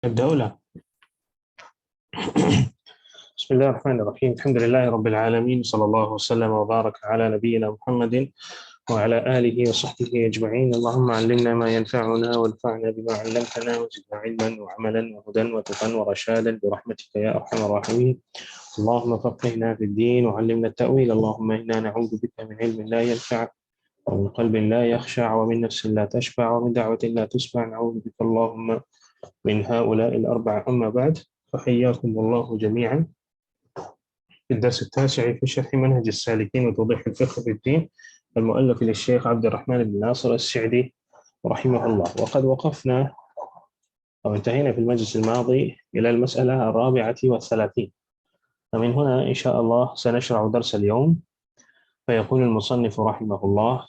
الدولة. بسم الله الرحمن الرحيم. الحمد لله رب العالمين، صلى الله وسلم وبارك على نبينا محمد وعلى آله وصحبه أجمعين. اللهم علمنا ما ينفعنا وانفعنا بما علمتنا وزدنا علما وعملا وهدى وتقى ورشادا برحمتك يا أرحم الراحمين. اللهم فقهنا في الدين وعلمنا التأويل. اللهم إنا نعوذ بك من علم لا ينفع ومن قلب لا يخشع ومن نفس لا تشبع ومن دعوة لا تسمع. نعوذ بك اللهم من هؤلاء الأربعة. أما بعد، فحياكم الله جميعا في الدرس التاسع في شرح منهج السالكين وتوضيح الفقه في الدين، المؤلف للشيخ عبد الرحمن بن ناصر السعدي رحمه الله. وقد وقفنا أو انتهينا في المجلس الماضي إلى المسألة 34، ومن هنا إن شاء الله سنشرع درس اليوم. فيقول المصنف رحمه الله: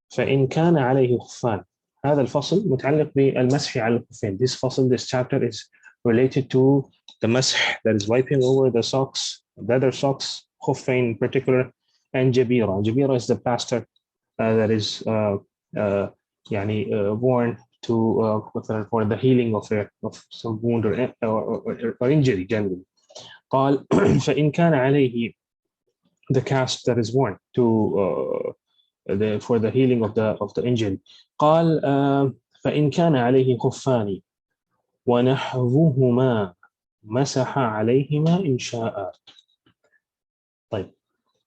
فإن كان عليه خفان. هذا الفصل متعلق بالمسح على الخفين. This chapter is related to the مسح, that is wiping over the socks, the other socks, خفين in particular, and jabira. Jabira is the plaster that is worn to for the healing of some wound or injury generally. قال فإن كان عليه, the cast that is worn to for the healing of the injury. قال فإن كان عليه خفان ونحوهما مسح عليهما إن شاء. طيب،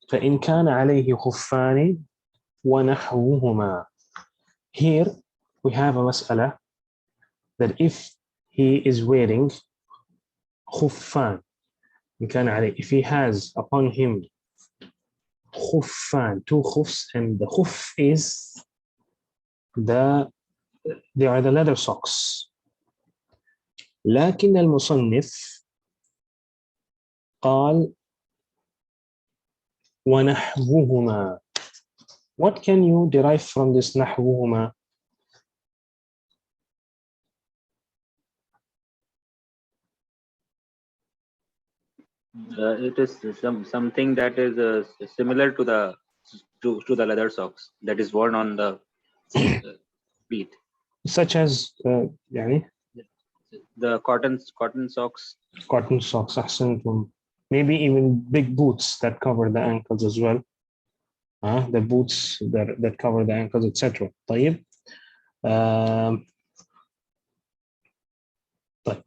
فإن كان عليه خفان ونحوهما. Here we have a مسألة that if he is wearing خفان, إن كان عليه, if he has upon him خفان, two khufs, and the khuf is they are the leather socks. لكن المصنف قال ونحوهما. What can you derive from this نحوهما? It is something that is similar to the leather socks that is worn on the feet, such as the cotton socks. Cotton socks, أحسنتم. Maybe even big boots that cover the ankles as well. The boots that cover the ankles, etc. طيب. طيب.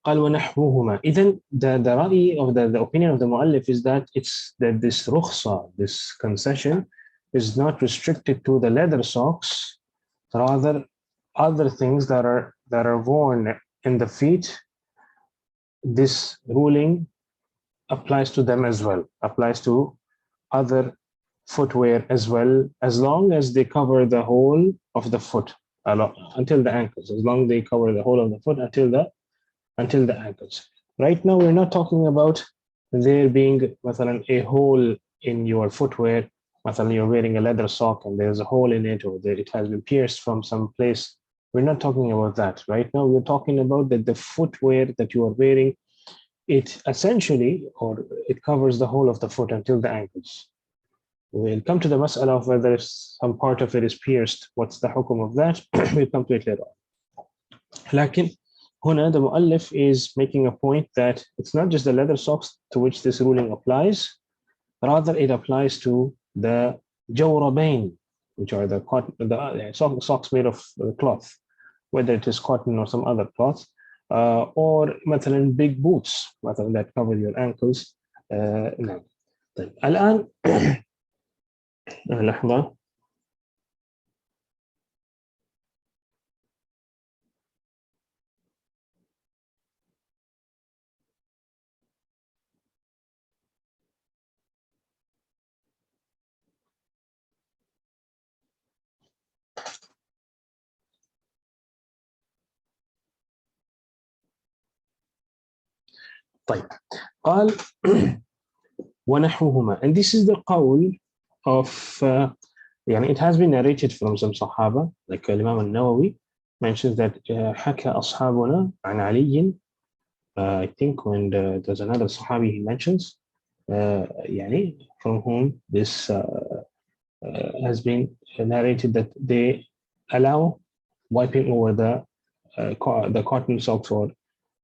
قال ونحوهما. Even the رأي of the opinion of the muallif is that this rukhsa, this concession, is not restricted to the leather socks, rather other things that are worn in the feet. This ruling applies to them as well, applies to other footwear as well, as long as they cover the whole of the foot until the ankles, as long as they cover the whole of the foot until the ankles. Right now, we're not talking about there being a hole in your footwear. You're wearing a leather sock and there's a hole in it, or it has been pierced from some place. We're not talking about that. Right now, we're talking about that the footwear that you are wearing, it essentially, or it covers the whole of the foot until the ankles. We'll come to the mas'ala of whether some part of it is pierced. What's the hukum of that? We'll come to it later on. Lakin, هنا the muallif is making a point that it's not just the leather socks to which this ruling applies, rather it applies to the jawrabain, which are the socks made of cloth, whether it is cotton or some other cloth, or big boots that cover your ankles. نعم. طيب الآن لحظة. طيب قال ونحوهما, and this is the qawl of it has been narrated from some Sahaba, like Imam al-Nawawi mentions that حكى أصحابنا عن علي. I think when there's another Sahabi he mentions from whom this has been narrated that they allow wiping over the the cotton socks, or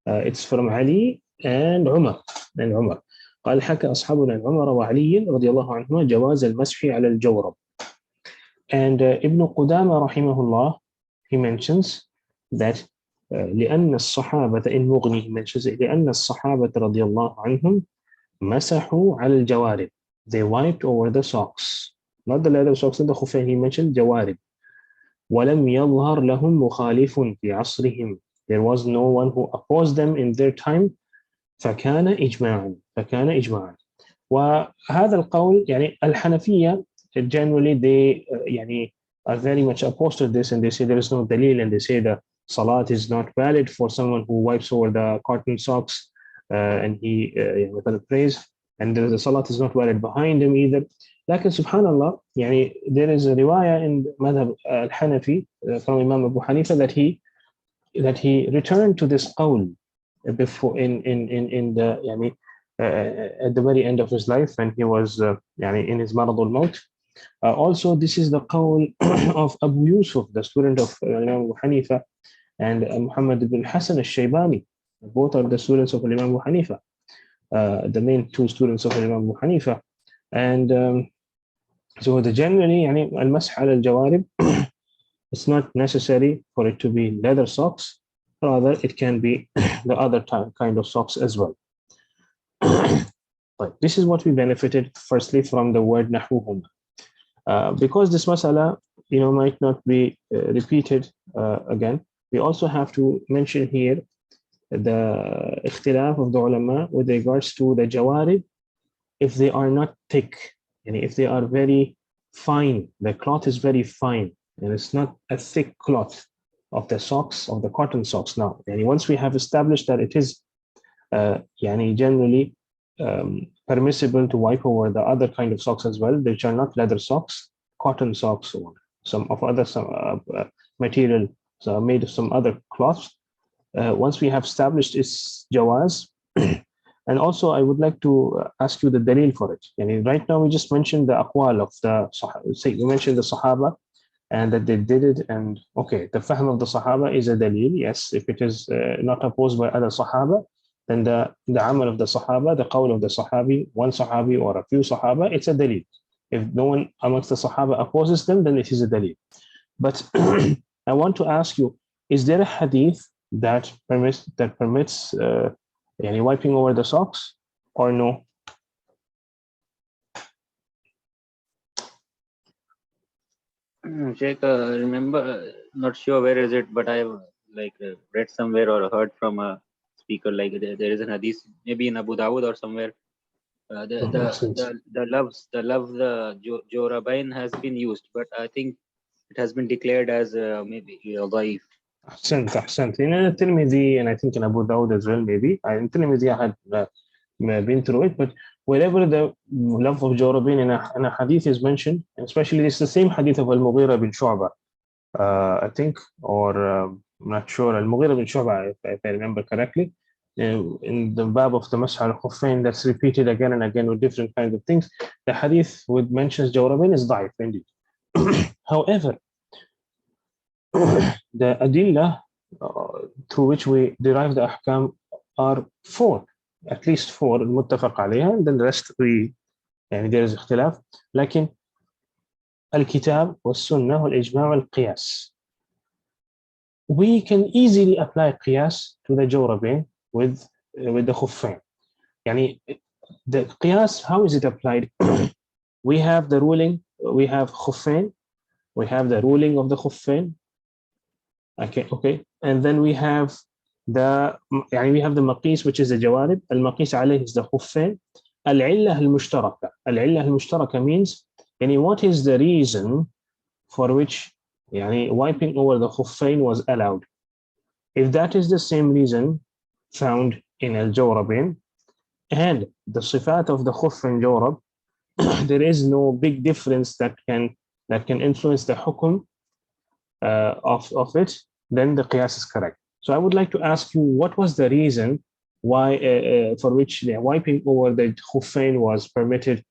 it's from Ali and Umar. قال حكى أصحابنا عن عمر وعلي رضي الله عنهما جواز المسح على الجورب. And Ibn Qudama rahimahullah, he mentions that لأن الصحابة in Mughni, he mentions لأن الصحابة رضي الله عنهم مسحوا على الجوارب. They wiped over the socks, not the leather socks and the khuffayn. He mentioned جوارب. ولم يظهر لهم مخالف في عصرهم. There was no one who opposed them in their time. فكان إجماعا. وهذا القول يعني الحنفية generally they يعني are very much opposed to this, and they say there is no dalil, and they say the salat is not valid for someone who wipes over the cotton socks and he without praise, and the salat is not valid behind him either. لكن subhanallah, يعني there is a riwayah in madhab al-Hanafi from Imam Abu Hanifa that he returned to this qawl before in the يعني at the very end of his life when he was يعني in his marad al-maut. Also, this is the qawl of Abu Yusuf, the student of Imam Abu Hanifa, and Muhammad ibn Hassan al-Shaybani. Both are the students of Imam Abu Hanifa, the main two students of Imam Abu Hanifa. And so the generally يعني المسح على الجوارب, it's not necessary for it to be leather socks, rather it can be the other kind of socks as well. But this is what we benefited firstly from the word نحوهما. Because this masala might not be repeated again, we also have to mention here the ikhtilaf of the ulama with regards to the jawarib. If they are not thick, and if they are very fine, the cloth is very fine, and it's not a thick cloth of the socks, of the cotton socks. Now, and once we have established that it is generally permissible to wipe over the other kind of socks as well, which are not leather socks, cotton socks, or some material made of some other cloths. Once we have established its jawaz, and also I would like to ask you the dalil for it. Right now we just mentioned the aqwal of the Sahaba. Say you mentioned the Sahaba and that they did it, and okay, the fahm of the Sahaba is a dalil. Yes, if it is not opposed by other Sahaba, then the amal of the Sahaba, the qawl of the Sahabi, one Sahabi or a few Sahaba, it's a dalil. If no one amongst the Sahaba opposes them, then it is a dalil. But I want to ask you, is there a hadith that permits wiping over the socks, or no? Sheikh, remember, not sure where is it, but I've read somewhere or heard from a speaker there is an hadith, maybe in Abu Dawud or somewhere. The Jorabain has been used, but I think it has been declared as maybe ضعيف. أحسنت. In Tirmidhi, and I think in Abu Dawud as well, maybe. In Tirmidhi, I had been through it, but wherever the love of Jawrabin in a hadith is mentioned, especially it's the same hadith of Al-Mughira bin Shu'bah, I think, or I'm not sure, Al-Mughira bin Shu'bah, if I remember correctly, in the bab of the Masah al-Khuffayn, that's repeated again and again with different kinds of things. The hadith which mentions Jawrabin is da'if indeed. However, the adillah through which we derive the ahkam are four, at least four, المتفق عليها, and then the rest there is اختلاف. لكن الكتاب والسنة والإجماع والقياس, we can easily apply qiyas to the jawrabain with the khuffain. The qiyas, how is it applied? We have the ruling, we have khuffain, we have the ruling of the khuffain. Okay, and then we have the maqis, which is the jawarib. Al-maqis alayh is the khuffain. Al-illah al-mushtaraka. Al-illah al-mushtaraka means what is the reason for which wiping over the khuffain was allowed. If that is the same reason found in al-jawrabain and the sifat of the khuff and jawrab, there is no big difference that can influence the hukum of it, then the qiyas is correct. So I would like to ask you, what was the reason why for which the wiping over the khuffain was permitted?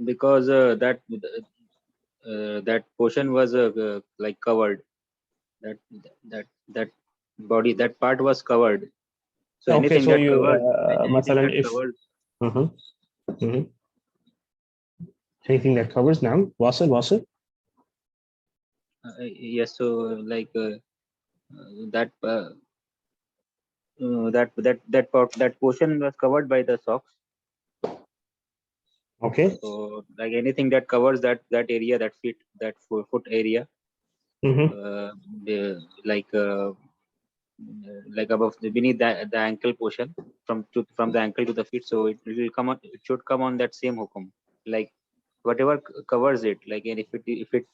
because that portion was like covered. That that body, that part was covered. So Okay, anything so that you, covers, anything مثلا that if covers, Mhm, mhm. anything that covers now, واصل. yes. So like that that portion was covered by the socks. Okay. So like anything that covers that area, that foot area, Mhm. like like above beneath the ankle portion, from the ankle to the feet. So it will come on. It should come on that same hukum. Like whatever covers it. Like, and if it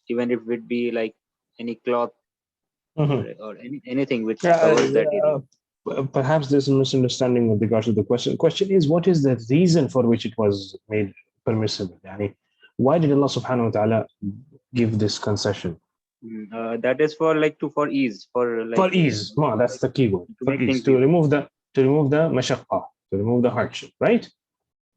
even if it be like any cloth Mhm. or anything which Yeah, covers that area. perhaps there's a misunderstanding with regards to the question. Question is, what is the reason for which it was made permissible? Yani, why did Allah subhanahu wa ta'ala give this concession? That is for like for ease, for like For ease. Ma, that's the key word. to For make ease. things easy. To remove the mashaqqa, to remove the hardship, right?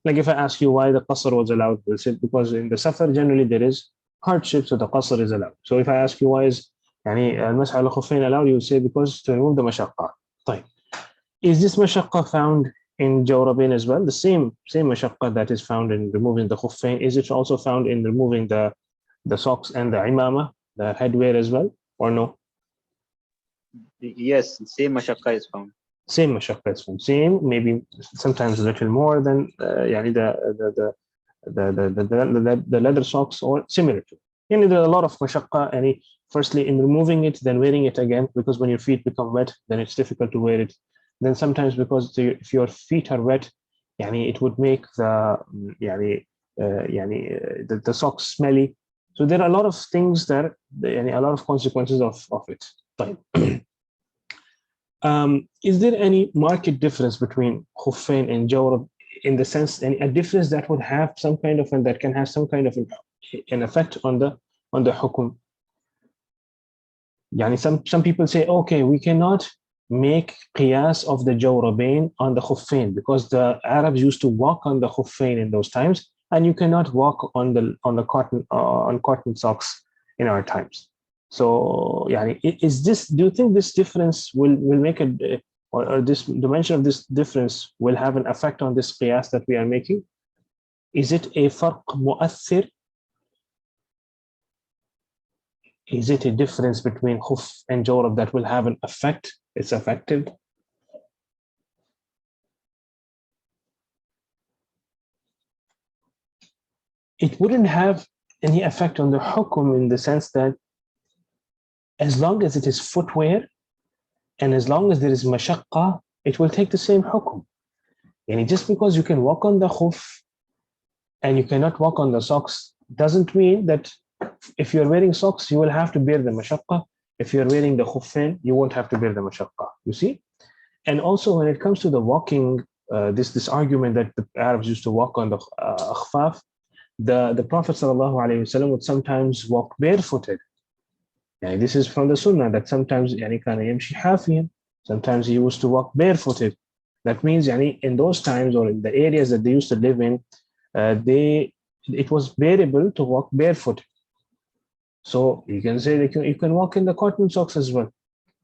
Like if I ask you why the qasr was allowed, we'll say because in the safar generally there is hardship, so the qasr is allowed. So if I ask you why is يعني المسح على الخفين allowed, you will say because to remove the mashaqqa. طيب. Is this mashaqqa found in jawrabain as well? The same mashaqqa that is found in removing the khuffain, is it also found in removing the socks and the imama, the headwear as well, or no? Yes, same mashaqqa is found. Same mashaqqa is found. Same, maybe sometimes a little more than يعني the leather socks or similar to. And there are a lot of mashaqqa, and firstly in removing it, then wearing it again, because when your feet become wet, then it's difficult to wear it. Then sometimes because if your feet are wet, يعني it would make the socks smelly. So there are a lot of things that يعني a lot of consequences of it. Is there any market difference between khuffain and jawrab, in the sense a difference that would have some kind of, and that can have some kind of an effect on the hukum? Yani some people say, okay, we cannot make qiyas of the jawrabain on the khuffain because the Arabs used to walk on the khuffain in those times, and you cannot walk on the cotton socks in our times. So yani, is this, do you think this difference will make a, or this dimension of this difference will have an effect on this qiyas that we are making? Is it a farq mu'athir? Is it a difference between khuf and jawrab that will have an effect? It's effective. It wouldn't have any effect on the hukum, in the sense that as long as it is footwear and as long as there is mashaqqa, it will take the same hukum. And just because you can walk on the khuf and you cannot walk on the socks doesn't mean that if you're wearing socks, you will have to bear the mashaqqa. If you're wearing the khufain, you won't have to bear the mashaqqa. You see? And also when it comes to the walking, this argument that the Arabs used to walk on the akhfaf, the Prophet ﷺ would sometimes walk barefooted. Yani this is from the Sunnah, that sometimes يعني كان يمشي حافيا, sometimes he used to walk barefooted. That means يعني in those times, or in the areas that they used to live in, it was bearable to walk barefooted. So you can say that you can walk in the cotton socks as well.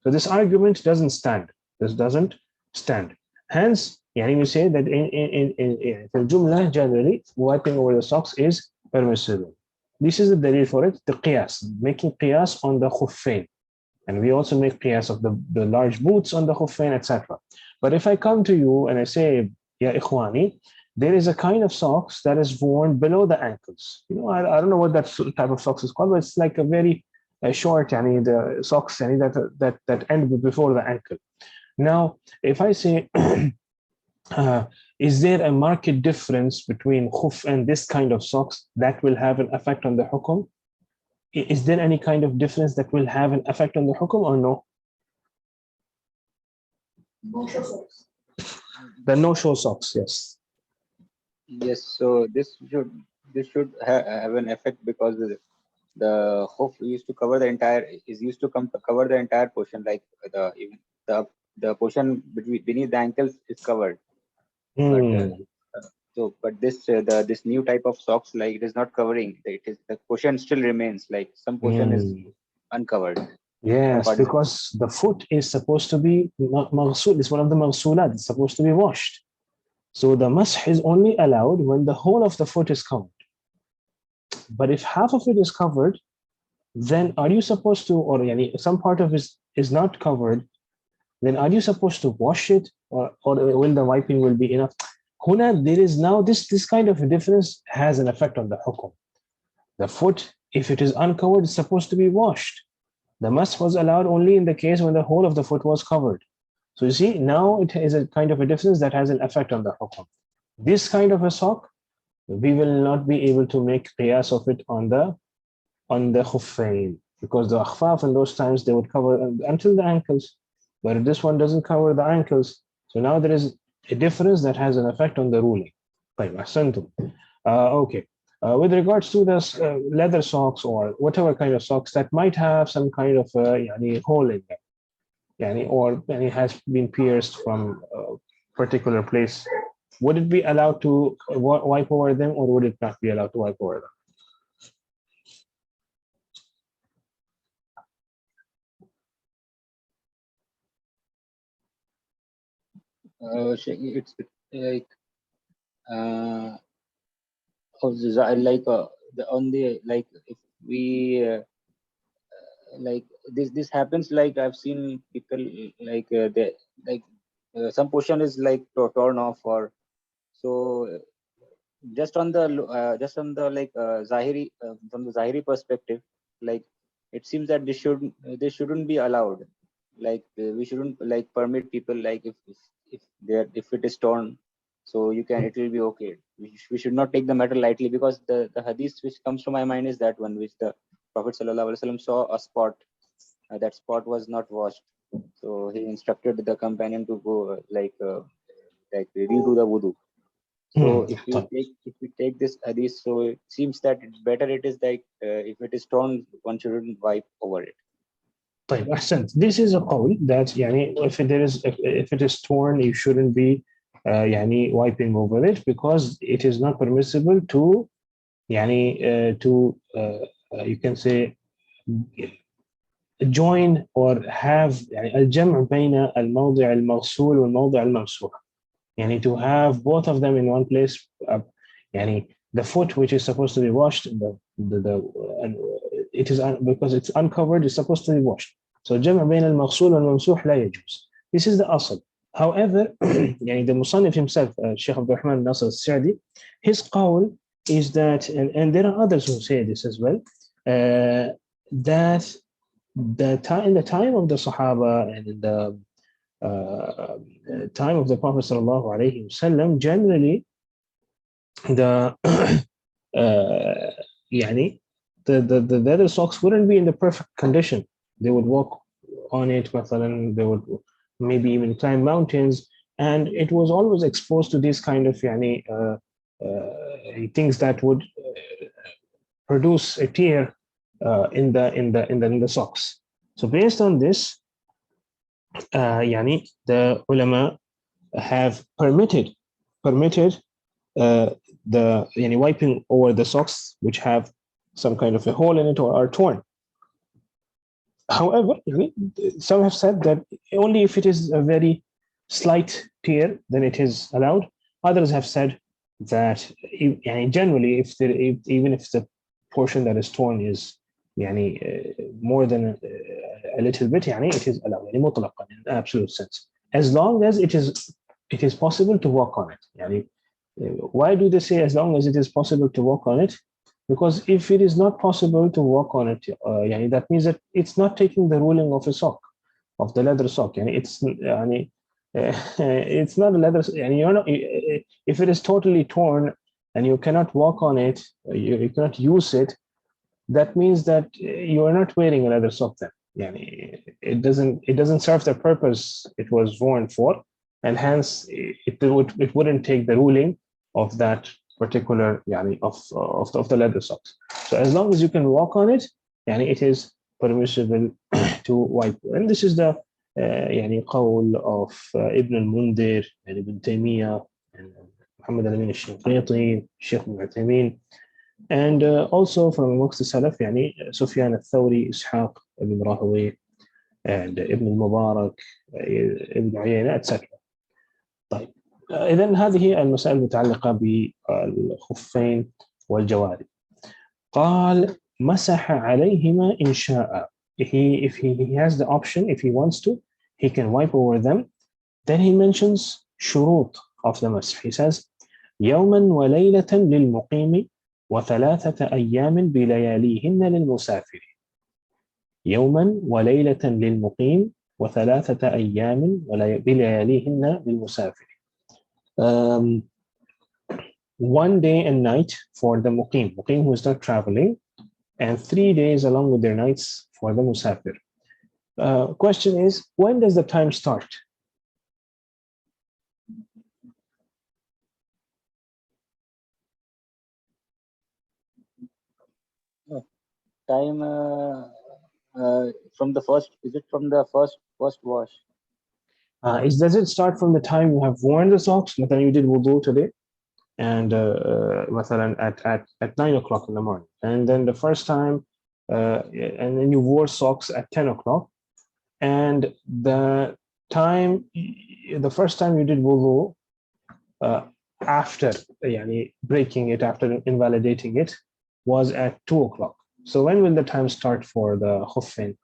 So this argument doesn't stand. This doesn't stand. Hence, يعني we say that in الجملة generally wiping over the socks is permissible. This is the dalil for it, the qiyas, making qiyas on the khuffain. And we also make qiyas of the large boots on the khuffain, etc. But if I come to you and I say, Ya ikhwani, there is a kind of socks that is worn below the ankles. You know, I don't know what that type of socks is called, but it's like a very short, yani the socks yani that end before the ankle. Now, if I say, is there a market difference between khuf and this kind of socks that will have an effect on the hukum? Is there any kind of difference that will have an effect on the hukum or no? The no-show socks, yes. Yes, so this should have an effect because the khuf used to cover the entire cover the entire portion, like the portion beneath the ankles is covered. But So, but this new type of socks, like it is not covering. It is the portion still remains. Like some portion is Mm. uncovered. Some Yes, part is because the foot is supposed to be maghsul. It's one of the maghsulat. It's supposed to be washed. So the mash is only allowed when the whole of the foot is covered. But if half of it is covered, then are you supposed to, or yani, some part of it is not covered, then are you supposed to wash it, or will the wiping will be enough? Huna, there is now this kind of a difference has an effect on the hukum. The foot, if it is uncovered, is supposed to be washed. The mask was allowed only in the case when the whole of the foot was covered. So you see, now it is a kind of a difference that has an effect on the hukum. This kind of a sock, we will not be able to make qiyas of it on the khuffain, because the akhfaf in those times they would cover until the ankles, but this one doesn't cover the ankles. So now there is a difference that has an effect on the ruling. طيب أحسنتم. Okay. With regards to this leather socks or whatever kind of socks that might have some kind of يعني hole in them, يعني, or يعني has been pierced from a particular place, would it be allowed to wipe over them, or would it not be allowed to wipe over them? it's like like on the like if we like this happens, like I've seen people like they like some portion is like torn off, or so just on the like zahiri from the zahiri perspective, like it seems that this shouldn't be allowed. Like we shouldn't like permit people, like if it is torn, so you can, it will be okay. We should not take the matter lightly, because the hadith which comes to my mind is that one which the Prophet sallallahu alaihi wasallam saw a spot, that spot was not washed, so he instructed the companion to go like redo the wudu. So if we take this hadith, so it seems that it is like if it is torn, one shouldn't wipe over it. طيب أحسنت. This is a قول that يعني if it is torn, you shouldn't be يعني wiping over it, because it is not permissible to يعني to you can say join or have يعني الجمع بين الموضع المغسول والموضع الممسوح. يعني to have both of them in one place. يعني the foot which is supposed to be washed, it is because it's uncovered, it's supposed to be washed. So الجمع بين المغسول والممسوح لا يجوز. This is the أصل. However, يعني the Musannif himself, Sheikh Abdul Rahman Nasr al-Sa'di, his qawl is that, and there are others who say this as well, that in the time of the Sahaba and in the time of the Prophet sallallahu alaihi wasallam, generally the يعني the leather socks wouldn't be in the perfect condition. They would walk on it, مثلا, they would maybe even climb mountains, and it was always exposed to these kind of يعني things that would produce a tear in the socks. So based on this, يعني the ulama have permitted the يعني wiping over the socks which have some kind of a hole in it or are torn. However, some have said that only if it is a very slight tear, then it is allowed. Others have said that generally, even if the portion that is torn is more than a little bit, it is allowed, مطلقا, in the absolute sense, as long as it is possible to walk on it. Why do they say as long as it is possible to walk on it? Because if it is not possible to walk on it, that means that it's not taking the ruling of a sock, of the leather sock. It's it's not a leather. You're not, if it is totally torn and you cannot walk on it, you cannot use it, that means that you are not wearing a leather sock then. It doesn't serve the purpose it was worn for, and hence it wouldn't take the ruling of that particular of the leather socks. So as long as you can walk on it, it is permissible to wipe. And this is the قول of Ibn al-Mundhir and Ibn Taymiyyah and Muhammad al-Amin al-Shinqiti, Sheikh al-Uthaymeen, and also from amongst the Salaf, يعني Sufyan al-Thawri, Ishaq ibn Rahawayh, and Ibn al-Mubarak, Ibn Uyayna, etc. طيب إذن هذه المسائل المتعلقة بالخفين والجوارب. قال مسح عليهما إن شاء. If he has the option, if he wants to, he can wipe over them. Then he mentions شروط of the مسح. He says يوما وليلة للمقيم وثلاثة أيام بلياليهن للمسافر. يوما وليلة للمقيم وثلاثة أيام بلياليهن للمسافر. One day and night for the muqim who is not traveling, and 3 days along with their nights for the musafir. Question is, when does the time start? Time from the first, is it from the first wash? Does it start from the time you have worn the socks? مثلا you did wudu today, and مثلا at 9 o'clock in the morning, and then the first time, and then you wore socks at 10 o'clock, and the first time you did wudu after يعني breaking it, after invalidating it, was at 2 o'clock. So when will the time start for the khuffin?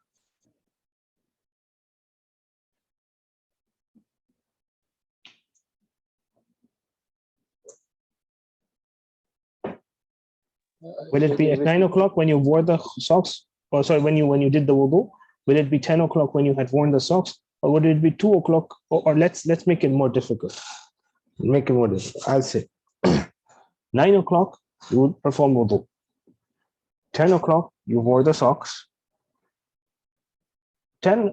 Will it be at 9 o'clock when you wore the socks? Or sorry, when you did the wudu? Will it be 10 o'clock when you had worn the socks? Or would it be 2 o'clock? Or let's make it more difficult. Make it more difficult. I'll say 9 o'clock, you would perform wudu. 10 o'clock, you wore the socks. 12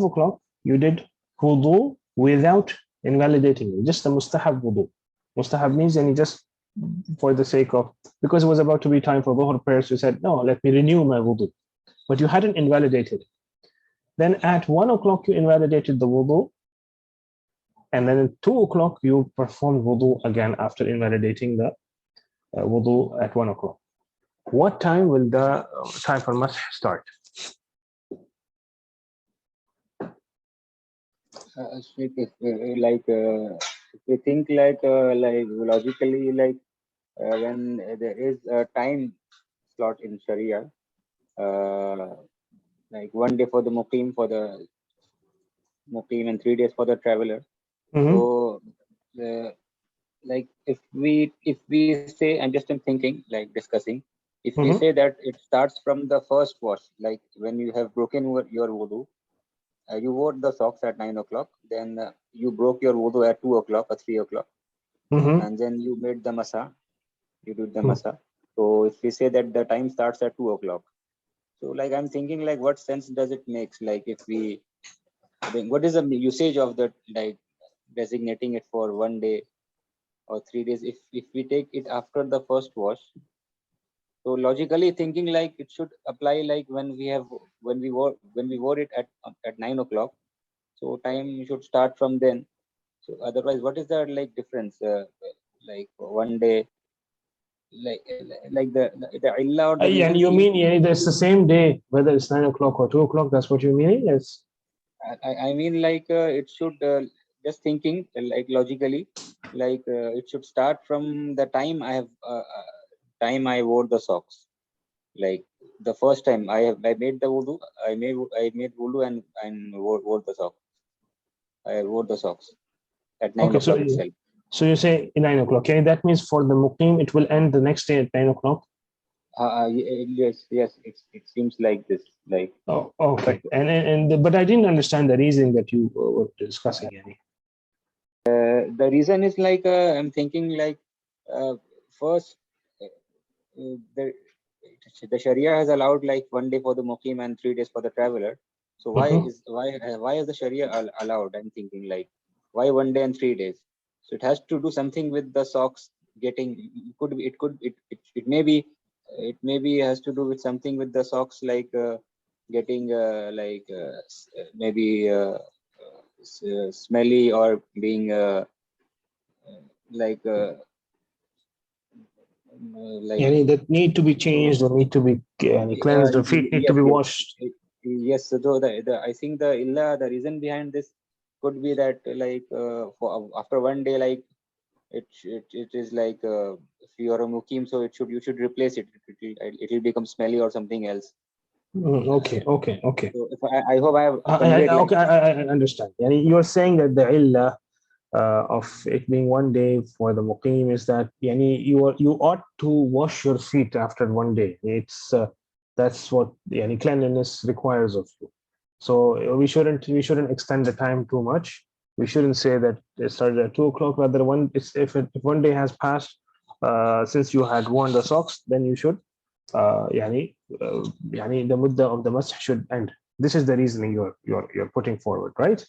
o'clock, you did wudu without invalidating it, just the mustahab wudu. Mustahab means and just for the sake of, because it was about to be time for dhuhr prayers, you said, no, let me renew my wudu. But you hadn't invalidated it. Then at 1 o'clock, you invalidated the wudu. And then at 2 o'clock, you performed wudu again after invalidating the wudu at 1 o'clock. What time will the time for masah start? If we think like logically, when there is a time slot in Sharia, like 1 day for the muqim and 3 days for the traveler. So like if we say, I'm thinking, like discussing, if we say that it starts from the first wash, like when you have broken your wudu, you wore the socks at 9 o'clock, then you broke your wudu at 2 o'clock or 3 o'clock, and then you made the masa, you did the masa. So if we say that the time starts at 2 o'clock, so like I'm thinking, like what sense does it make? Like if we, I mean, what is the usage of that, like designating it for 1 day or 3 days? If we take it after the first wash, so logically thinking, like it should apply like when we wore it at 9 o'clock. So time should start from then. So otherwise, what is the like difference? Like 1 day, like the illa or the reason. And you mean that's the same day, whether it's 9 o'clock or 2 o'clock? That's what you mean? Yes. I mean, like it should just thinking like logically, like it should start from the time I wore the socks. Like the first time I made the wudu, I made wudu and wore the socks. I wore the socks at 9 o'clock itself. So you say 9 o'clock. Okay, that means for the muqim, it will end the next day at 9 o'clock. Yes, it seems like this. Like oh, okay, but I didn't understand the reason that you were discussing. The reason is like I'm thinking like first the Sharia has allowed like 1 day for the muqim and 3 days for the traveler. So why is the Sharia allowed? I'm thinking like why 1 day and 3 days? So it has to do something with the socks getting. It may be has to do with something with the socks, like getting maybe smelly or being like Yani that need to be changed or need to be cleansed, or feet need to yes, be yes, washed. yes. So the I think the reason behind this could be that like for after one day, like it is like if you are a mukim, so you should replace it. It will become smelly or something else. Okay. So if I hope I have conveyed like. Okay, I understand. Yani you're saying that the illah of it being one day for the muqim is that yani you ought to wash your feet after one day. It's that's what yani cleanliness requires of you. So we shouldn't extend the time too much. We shouldn't say that it started at 2 o'clock. Rather, if one day has passed since you had worn the socks, then you should يعني the mudda of the masah should end. This is the reasoning you're putting forward, right?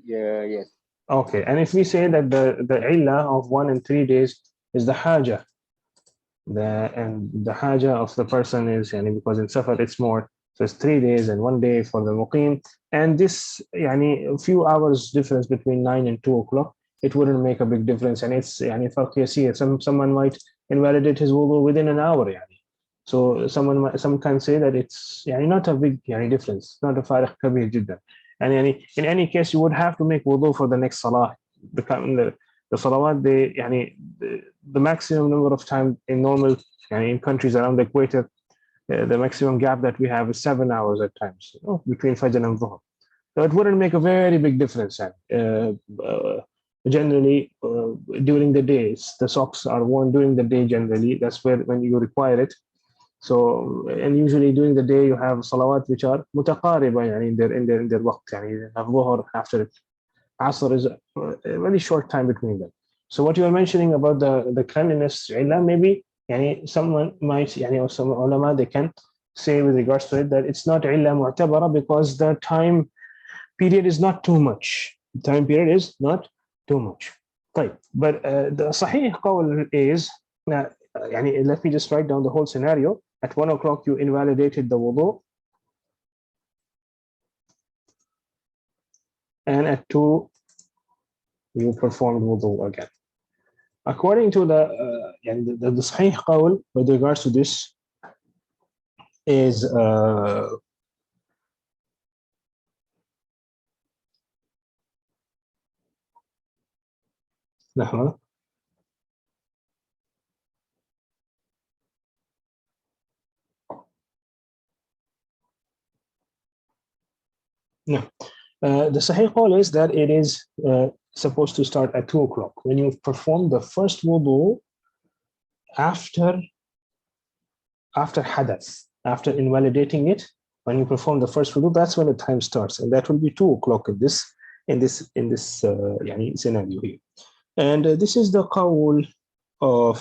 Yeah, yes. Okay, and if we say that the illah of 1 and 3 days is the haja, the haja of the person is yani because in safar it's more, so it's 3 days and 1 day for the muqim, and this yani a few hours difference between 9 and 2 o'clock, it wouldn't make a big difference, and it's yani farq yasir. Someone might invalidate his wudu within an hour, yani. So some can say that it's yani not a big yani difference, not a farq kabir jiddan. And yani, in any case, you would have to make wudu for the next salah. The salawat, the maximum number of time in normal in countries around the equator, the maximum gap that we have is 7 hours at times, between Fajr and Dhuhr. So it wouldn't make a very big difference. Generally, during the days, the socks are worn during the day. Generally, that's when you require it. So, and usually during the day you have salawat which are mutaqariba in their waqt. You have Dhuhr after it. Asr is a very short time between them. So what you are mentioning about the cleanliness, maybe someone might, or some ulama, they can say with regards to it that it's not illa mu'tabara because the time period is not too much. The time period is not too much. طيب. But the sahih qawl is, let me just write down the whole scenario. At 1 o'clock you invalidated the wudu, and at 2 you performed wudu again. According to the Sahih qawl with regards to this is لحظة. No. The Sahih qawl is that it is supposed to start at 2 o'clock. When you perform the first wudu after hadath, after invalidating it, when you perform the first wudu, that's when the time starts, and that will be 2 o'clock in this scenario here. And this is the qawl of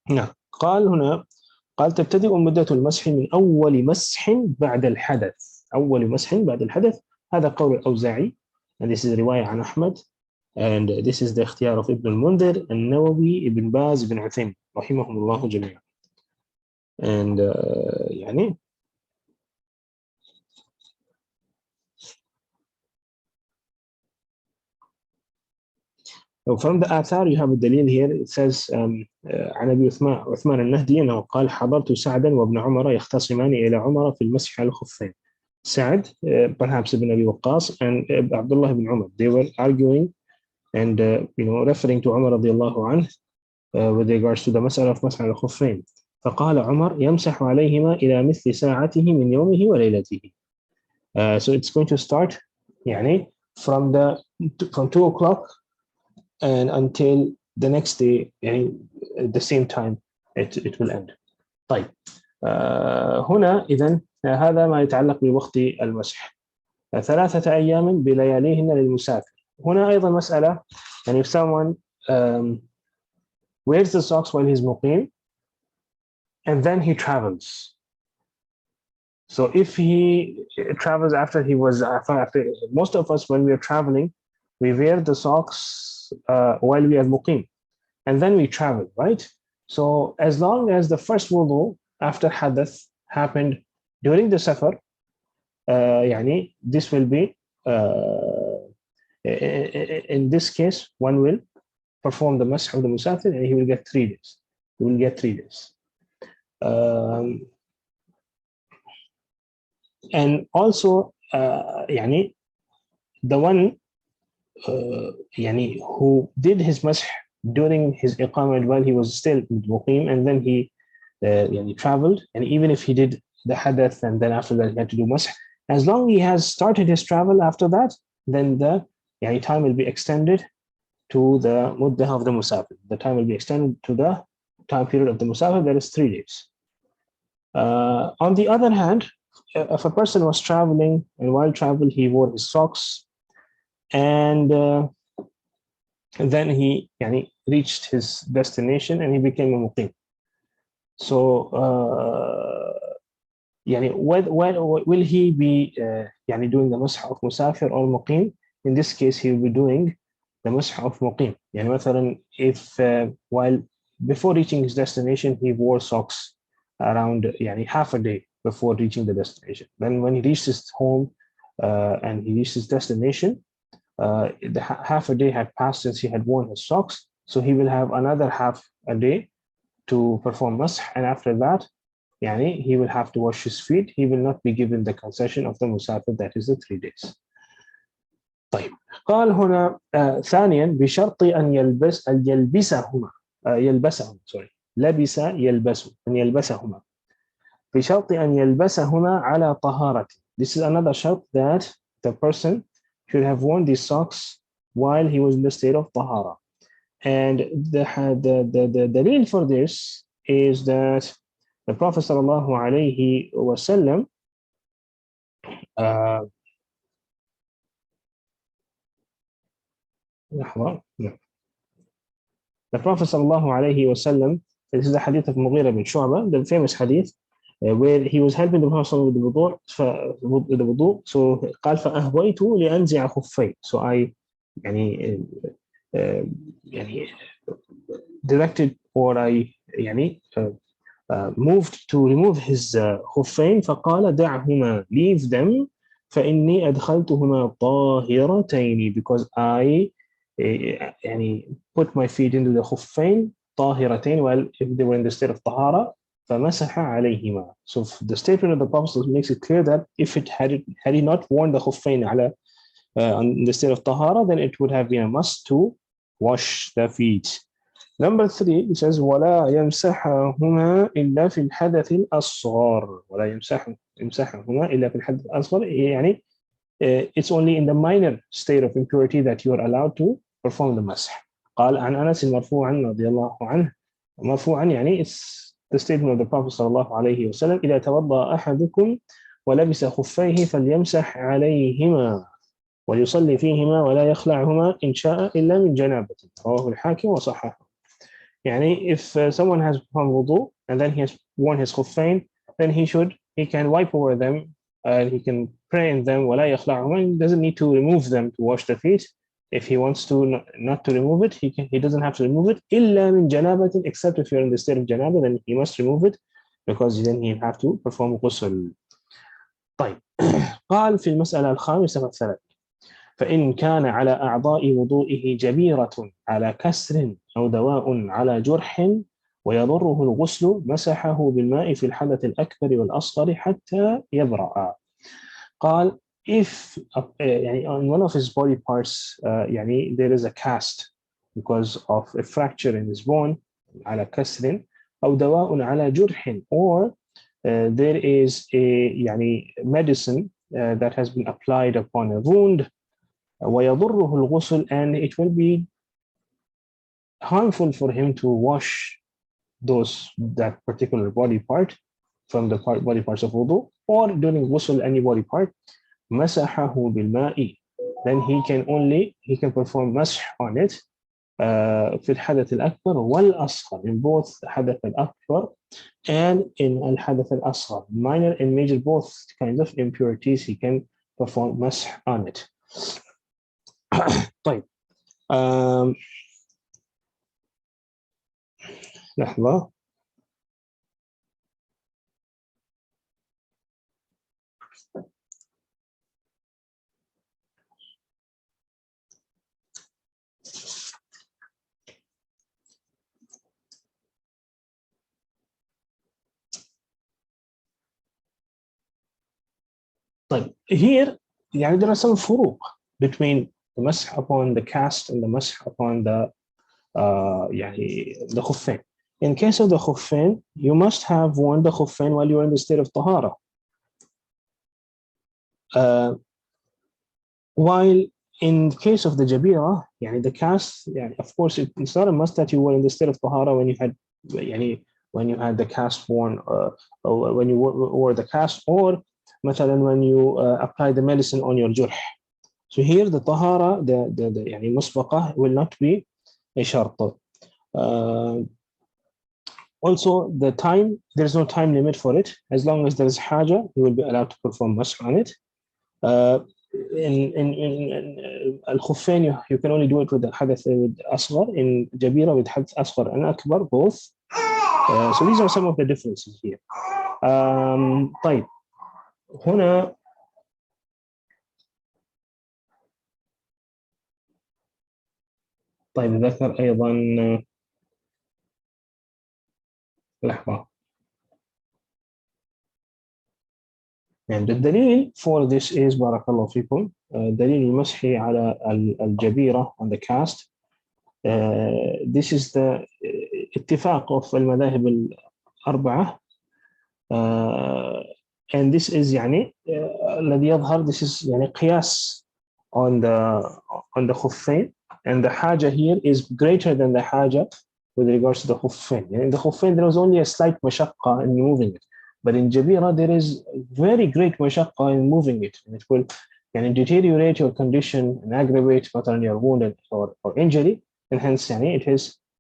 نعم. قال تبتدئ مدة المسح من أول مسح بعد الحدث. أول مسح بعد الحدث، هذا قول الأوزاعي, and this is رواية عن أحمد, and this is the اختيار of ابن المنذر, النووي, ابن باز, ابن عثيمين رحمهم الله جميعا. And So from the آثار you have a dalil here. It says عن أبي عثمان النهدي أنه قال حضرت سعدا وابن عمر يختصمان إلى عمر في المسح على الخفين. Sa'd, perhaps Ibn Abi Waqqas, and Abdullah ibn Umar, they were arguing and referring to Umar radiallahu anhu with regards to the mas'ala of mas'ala al-khuffayn. فقال عمر يمسح عليهما إلى مثل ساعته من يومه وليلته. So it's going to start from 2 o'clock and until the next day, at the same time it will end. طيب. هنا إذن هذا ما يتعلق بوقت المسح. 3 أيام بلياليهن للمسافر. هنا أيضا مسألة, if someone wears the socks while he's muqim and then he travels. So if he travels after most of us, when we are traveling, we wear the socks while we are muqim and then we travel, right? So as long as the first wudu after hadath happened during the safar, يعني this will be in this case one will perform the masah of the musafir and he will get 3 days. He will get 3 days. And also يعني the one يعني who did his masah during his iqamah while he was still in muqim, and then he يعني traveled, and even if he did the hadath and then after that he had to do masah, as long as he has started his travel after that, then the يعني time will be extended to the muddah of the musafir. The time will be extended to the time period of the musafir, that is 3 days. On the other hand, if a person was traveling and while travel he wore his socks and then he يعني reached his destination and he became a muqim. So يعني will he be يعني doing the masah of musafir or muqim? In this case he will be doing the masah of muqim. يعني مثلا if while before reaching his destination he wore socks around يعني half a day before reaching the destination, then when he reached his home and he reached his destination, the half a day had passed since he had worn his socks, so he will have another half a day to perform masah, and after that يعني he will have to wash his feet. He will not be given the concession of the musafir, that is the 3 days. طيب قال هنا ثانيا بشرط أن يلبسهما لبس يلبس أن يلبسهما بشرط أن يلبسهما على طهارة. This is another shart, that the person should have worn these socks while he was in the state of tahara. And the dalil for this is that the Prophet sallallahu alayhi wasallam the Prophet sallallahu alayhi wasallam, this is the hadith of Mughira bin Shu'bah, the famous hadith where he was helping the Prophet with the wudu. So قال فأهويت لأنزع خفي. So I يعني directed, or I يعني moved to remove his خفين. فقال دعهما, leave them, فإني أدخلتهما طاهرتين, because I يعني put my feet into the خفين طاهرتين while if they were in the state of طهارة. فمسح عليهما. So the statement of the Prophet makes it clear that if it had he not worn the خفين على in the state of طهارة, then it would have been a must to wash the feet. Number 3, it says ولا يمسحهما إلا في الحدث الأصغر. ولا يمسحهما إلا في الحدث الأصغر, يعني it's only in the minor state of impurity that you are allowed to perform the مسح. قال عن أنس مرفوعا رضي الله عنه. مرفوعا يعني it's the statement of the Prophet صلى الله عليه وسلم إذا توضأ أحدكم ولبس خفيه فليمسح عليهما ويصلي فيهما ولا يخلعهما إن شاء إلا من جنابة. رواه الحاكم وصححه. يعني if someone has performed wudu and then he has worn his khuffain, then he can wipe over them and he can pray in them ولا يخلعهما. He doesn't need to remove them to wash the feet. If he wants to not to remove it, he doesn't have to remove it إلا من جنابة, except if you're in the state of janaba, then he must remove it because then he have to perform ghusl. طيب قال في المسألة الخامسة والثلاث فإن كان على أعضاء وضوئه جبيرة على كسر أو دواء على جرح ويضره الغسل مسحه بالماء في الحدث الأكبر والأصغر حتى يبرأ. قال if يعني on one of his body parts يعني there is a cast because of a fracture in his bone على كسر أو دواء على جرح, or there is a يعني medicine that has been applied upon a wound ويضره الغسل, and it will be harmful for him to wash that particular body part from the body parts of wudu, or during ghusl any body part, مسحه بالماء, then he can perform مسح on it في الحدث الأكبر والأصغر, in both حدث الأكبر and in الحدث الأصغر, minor and major, both kinds of impurities he can perform مسح on it. طيب لحظة. طيب here يعني there are some فروق between the مسح upon the cast and the مسح upon the يعني the خفين. In case of the خفين, you must have worn the خفين while you are in the state of طهارة. While in case of the جبيرة, يعني the cast, يعني of course it's not a must that you were in the state of طهارة when you had يعني when you had the cast worn, or when you wore the cast, or مثلا when you apply the medicine on your جرح. So here the طهارة, the يعني مسبقة will not be a شرط. Also, the time, there's no time limit for it. As long as there is حاجة, you will be allowed to perform مسح on it. In الخفين, you can only do it with the حدث with أصغر. In جبيرة with حدث أصغر and أكبر, both. So these are some of the differences here. طيب هنا طيب ذكر أيضا لحظة. يعني الدليل for this is بارك الله فيكم دليل المسح على الجبيرة on the cast. This is the اتفاق of المذاهب الأربعة. And this is يعني الذي يظهر, this is يعني قياس on the خفين, and the حاجة here is greater than the حاجة with regards to the خفين. يعني in the خفين there was only a slight مشقة in moving it, but in جبيرة there is very great مشقة in moving it, and it will يعني deteriorate your condition and aggravate مثلا your wound or injury, and hence يعني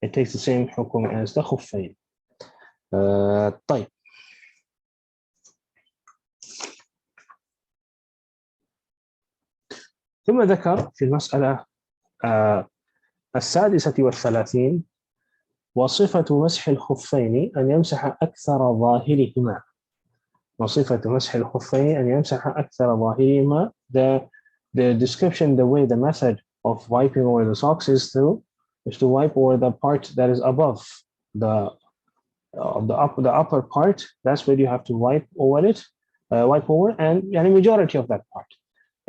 it takes the same حكم as the خفين. طيب ثم ذكر في المسألة السادسة والثلاثين وصفة مسح الخفين أن يمسح أكثر ظاهرهما. وصفة مسح الخفين أن يمسح أكثر ظاهرهما. The description, the way, the method of wiping over the socks is to wipe over the part that is above the upper part. That's where you have to wipe over, and يعني majority of that part.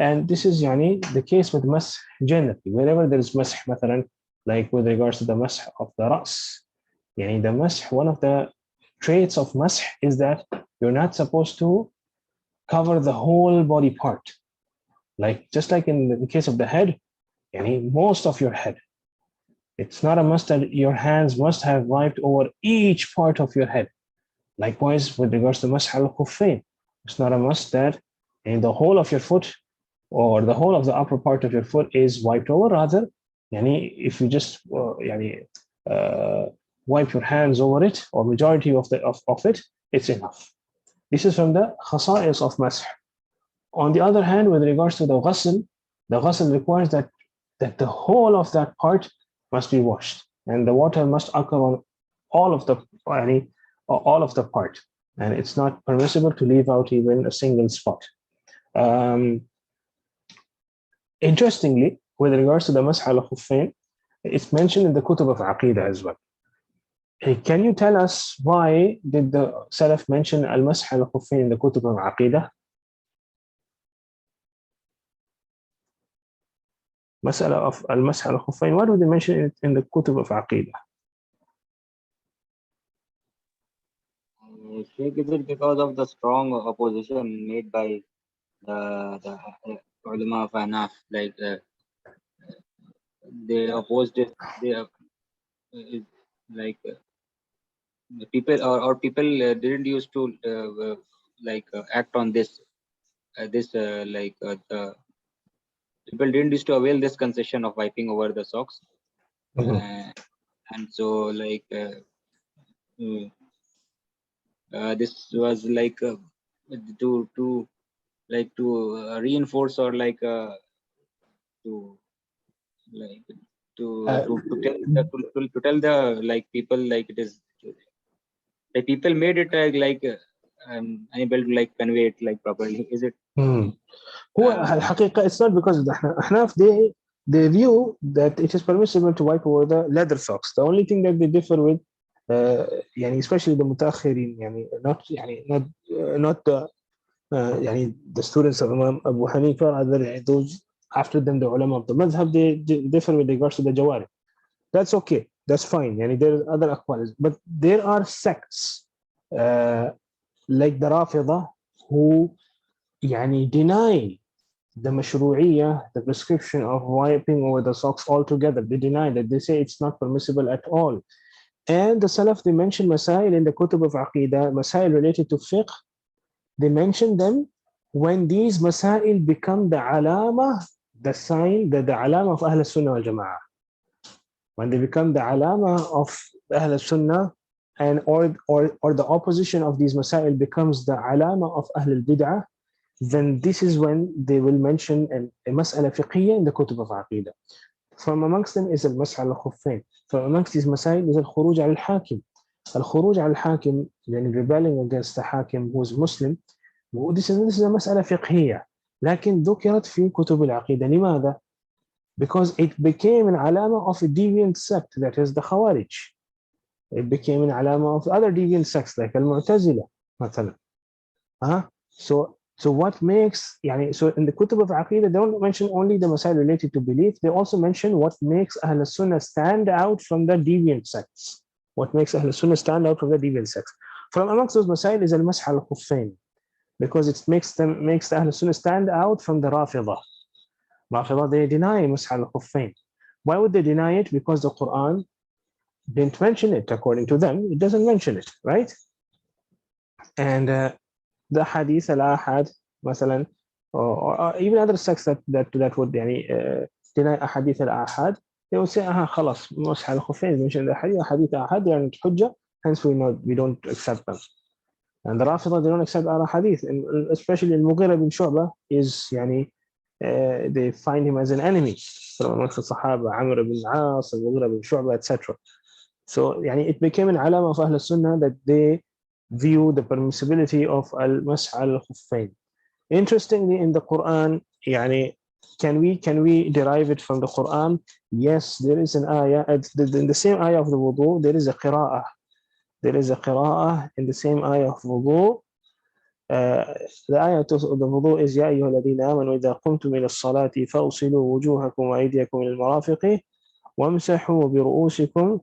And this is يعني the case with مسح generally. Wherever there is مسح مثلا, like with regards to the مسح of the رأس, يعني the مسح, one of the traits of مسح is that you're not supposed to cover the whole body part. Like just like in the case of the head, يعني most of your head. It's not a must that your hands must have wiped over each part of your head. Likewise, with regards to مسح الخفين, it's not a must that in the whole of your foot or the whole of the upper part of your foot is wiped over. Rather, يعني if you just wipe your hands over it, or majority of it, it's enough. This is from the خصائص of مسح. On the other hand, with regards to the ghusl requires that the whole of that part must be washed, and the water must occur on all of the part, and it's not permissible to leave out even a single spot. Interestingly, with regards to the مسح على الخفين, it's mentioned in the kutub of Aqidah as well. Can you tell us why did the Salaf mention المسح على الخفين in the kutub of Aqidah? مسألة of المسح على الخفين, why do they mention it in the kutub of Aqidah? Sheikh, is it because of the strong opposition made by the ulama of Hanaf? Like they opposed it. They like the people or people didn't used to act on this. People didn't used to avail this concession of wiping over the socks, and so this was to reinforce or to tell the people like it is Like people made it unable to like convey it like properly. Is it? هو الحقيقة it's not because الأحناف they view that it is permissible to wipe over the leather socks. The only thing that they differ with يعني especially the متأخرين يعني not the يعني the students of Imam Abu Hanifa, rather يعني those after them the ulama of the madhab, they differ with regards to the jawari. That's okay, that's fine. يعني there are other aqwal, but there are sects like the Rafida who يعني deny the mashru'iyah, the prescription of wiping over the socks altogether. They deny that. They say it's not permissible at all. And the Salaf, they mention Masaa'il in the Kutub of Aqidah, Masaa'il related to Fiqh. They mention them when these Masaa'il become the alama, the sign, the alama of Ahl Sunnah wal Jama'ah. When they become the alama of Ahl Sunnah, and or the opposition of these Masaa'il becomes the alama of Ahl al-Bid'ah, then this is when they will mention a mas'ala fiqhiyya in the kutub of aqidah. From amongst them is al-mas'al al-khuffayn. From amongst these masail is al-khuruj al-hakim. Al-khuruj al-hakim, yani rebelling against the hakim who is Muslim. This is a mas'ala fiqhiyya. لكن ذكرت في كتب العقيدة. لماذا? Because it became an alama of a deviant sect, that is the Khawarij. It became an alama of other deviant sects like al-Mu'tazila, مثلا. So what makes, so in the Kutub of Aqidah, they don't mention only the Masail related to belief, they also mention what makes Ahl Sunnah stand out from the deviant sects. What makes Ahl Sunnah stand out from the deviant sects. From amongst those Masail is al-Masah al-Khuffayn, because it makes the Ahl Sunnah stand out from the Rafidah. Rafidah, they deny Masah al-Khuffayn. Why would they deny it? Because the Quran didn't mention it. According to them, it doesn't mention it, right? And the hadith al-ahad, مثلا, or even other sects that would deny a hadith al-ahad, they would say, خلاص مسح الخفين mentioned the hadith ahad, they aren't hujjah, hence we don't accept them. And the Rafida, they don't accept our hadith, and especially al-Mughira bin Shu'bah is they find him as an enemy from amongst the Sahaba, Amr bin As, al-Mughira bin Shu'bah, etc. So it became an alama of Ahl Sunnah that they view the permissibility of al-Masah al-Khuffayn. Interestingly, in the Quran, can we derive it from the Quran? Yes, there is an ayah. In the same ayah of the wudu, there is a qira'ah. There is a qira'ah in the same ayah of wudu. The ayah of the wudu is يا أيها الذين آمنوا إذا قمتم إلى الصلاة فاغسلوا وجوهكم وأيديكم إلى المرافق وامسحوا برؤوسكم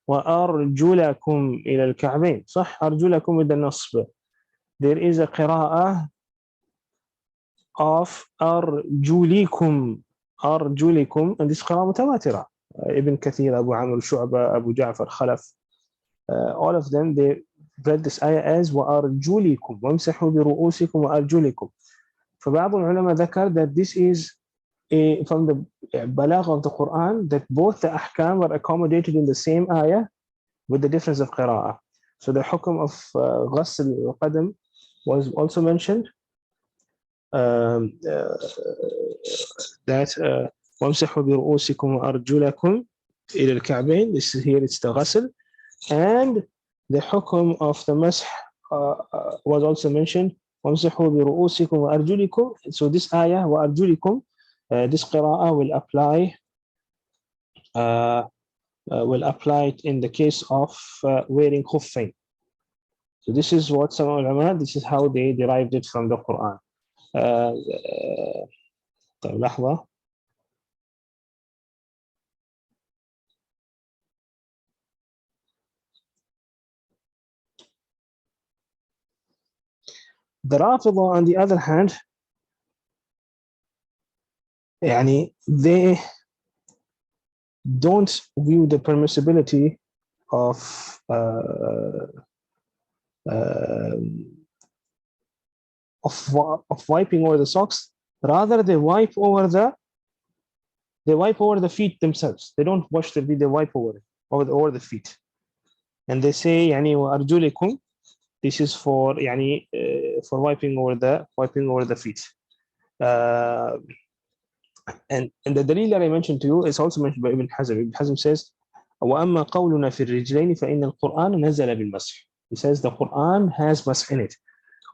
وأرجلكم إلى الكعبين. صح؟ أرجلكم with the نصب. There is a qira'ah of أرجلكم, and this qira'ah mutawatira. Ibn Kathir, Abu Amr, Shu'bah, Abu Ja'far, Khalaf, all of them, they read this ayah as وأرجلكم وامسحوا برؤوسكم وأرجلكم. فبعض العلماء ذكر that this is from the balagh of the Quran, that both the ahkam are accommodated in the same ayah with the difference of qira'ah. So the hukum of ghasl al-qadam was also mentioned, that وَامْسَحُوا بِرُؤُوسِكُمْ وَأَرْجُلَكُمْ إِلَى الْكَعْبَيْن. This is here, it's the ghasl. And the hukum of the masah was also mentioned, وَامْسَحُوا بِرُؤُوسِكُمْ وَأَرْجُلِكُمْ. So this ayah, وَأَرْجُلِكُمْ, this qira'ah will apply it in the case of wearing khuffayn. So this is what some ulama, this is how they derived it from the Quran. لحظة. The Rafida, on the other hand, they don't view the permissibility of wiping over the socks. Rather, they wipe over the feet themselves. They don't wash the feet, they wipe over the feet. And they say وأرجلكم, this is for wiping over the feet. And the dalil that I mentioned to you is also mentioned by Ibn Hazm. Ibn Hazm says وأما قولنا في الرجلين فإن القرآن نزل بالمسح. He says the Quran has masah in it.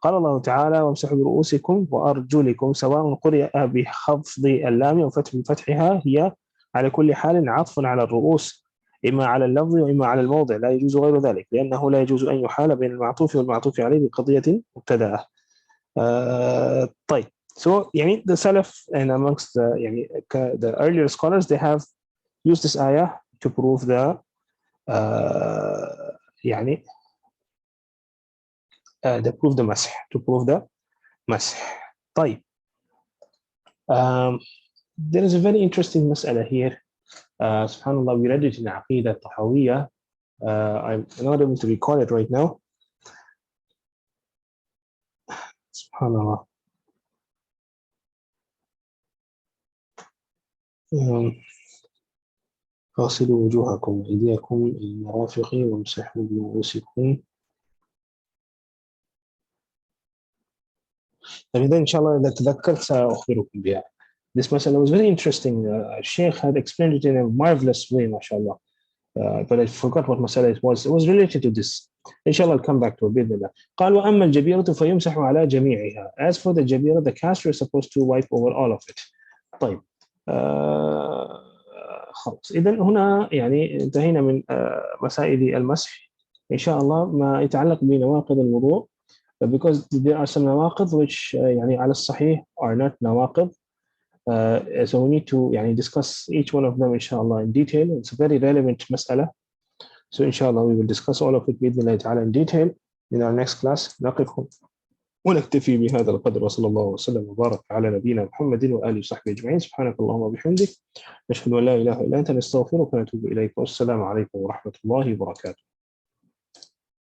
قال الله تعالى وامسحوا برؤوسكم وأرجلكم سواء قرئ بخفض اللام وفتح بفتحها هي على كل حال عطف على الرؤوس إما على اللفظ وإما على الموضع لا يجوز غير ذلك لأنه لا يجوز أن يحال بين المعطوف والمعطوف عليه بقضية مبتدأة. طيب. So يعني the Salaf and amongst the يعني the earlier scholars they have used this ayah to prove the يعني to prove the مسح to prove the مسح. طيب. There is a very interesting مسألة here. Subhanallah, we read it in Aqidah Tahawiyah. I'm not able to recall it right now. Subhanallah. غسلوا وجوهكم وأيديكم إلى المرافق وامسحوا برؤوسكم. فإذا إن شاء الله إذا تذكرت سأخبركم بها. This مسألة was very interesting. Sheikh had explained it in a marvelous way, mashallah. But I forgot what مسألة it was. It was related to this. إن شاء الله I'll come back to it بإذن الله. قال وأما الجبيرة فيمسح على جميعها. As for the jabira, the caster is supposed to wipe over all of it. طيب. خلاص. إذا هنا يعني انتهينا من مسائل المسح. إن شاء الله ما يتعلق بنواقض الوضوء. Because there are some nawaqid which يعني على الصحيح are not nawaqid. So we need to يعني discuss each one of them inshallah in detail. It's a very relevant مسألة. So inshallah we will discuss all of it بإذن الله تعالى in detail in our next class. نقف ونكتفي بهذا القدر وصلى الله وسلم وبارك على نبينا محمد وآله وصحبه أجمعين. سبحانك اللهم وبحمدك نشهد أن لا إله إلا أنت نستغفرك ونتوب إليك والسلام عليكم ورحمة الله وبركاته.